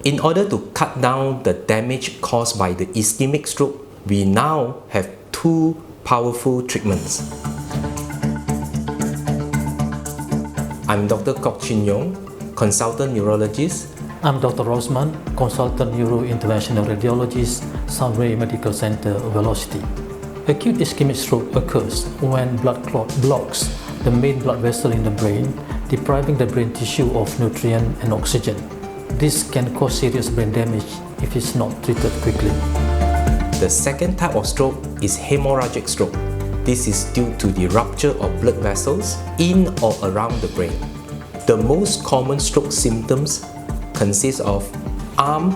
In order to cut down the damage caused by the ischemic stroke, we now have two powerful treatments. I'm Dr. Kok Chin Yong, Consultant Neurologist. I'm Dr. Rozman, Consultant Interventional Radiologist, Sunray Medical Center, Velocity. Acute ischemic stroke occurs when blood clot blocks the main blood vessel in the brain, depriving the brain tissue of nutrient and oxygen. This can cause serious brain damage if it's not treated quickly. The second type of stroke is hemorrhagic stroke. This is due to the rupture of blood vessels in or around the brain. The most common stroke symptoms consist of arm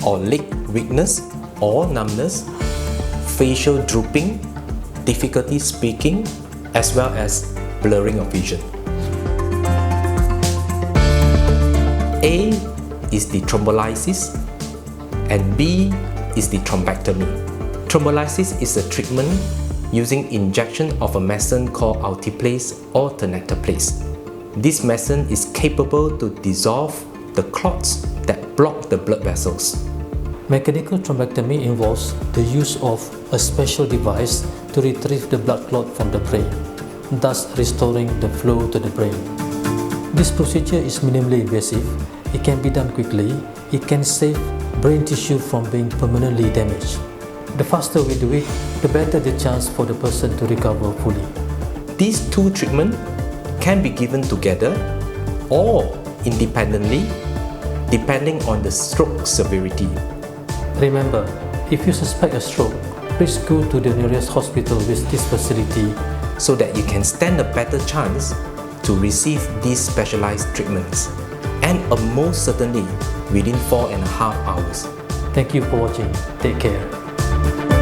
or leg weakness or numbness, facial drooping, difficulty speaking, as well as blurring of vision. A is the thrombolysis and B is the thrombectomy. Thrombolysis is a treatment using injection of a medicine called altiplase or tenecteplase. This medicine is capable to dissolve the clots that block the blood vessels. Mechanical thrombectomy involves the use of a special device to retrieve the blood clot from the brain, thus restoring the flow to the brain. This procedure is minimally invasive. It can be done quickly. It can save brain tissue from being permanently damaged. The faster we do it, the better the chance for the person to recover fully. These two treatments can be given together or independently, depending on the stroke severity. Remember, if you suspect a stroke, please go to the nearest hospital with this facility so that you can stand a better chance to receive these specialized treatments, and most certainly within 4.5 hours. Thank you for watching. Take care.